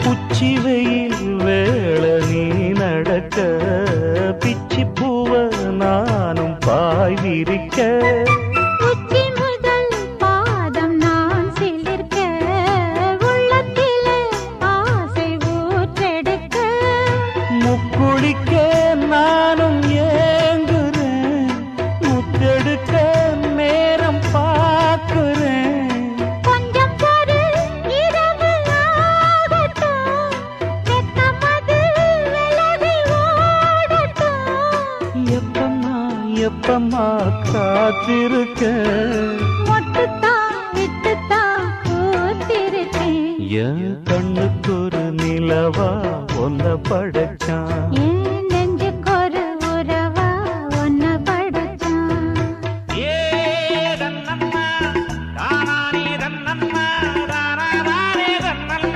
உச்சி வெயில் வேளை நீ நடக்க பிச்சி பூவ நானும் பாய் விரிக்க உச்சி முதல் பாதம் நான் சிலிர்க்க உள்ளத்திலே ஆசை ஊற்றெடுக்க முக்குளிக்க நானும் ஏங்குறேன் முத்தெடுக்க நேரம் பார்க்கிறேன் கொஞ்சம் பொறு இரவு ஆகட்டும் வெக்கமது விலகி ஓடட்டும் எப்பம்மா எப்பம்மா காத்திருக்க மொட்டுத்தான் விட்டுத்தான் கூத்திருக்கேன் என் கண்ணுக்கு ஒரு நிலவா ஒன்ன படைச்சான் ஏன்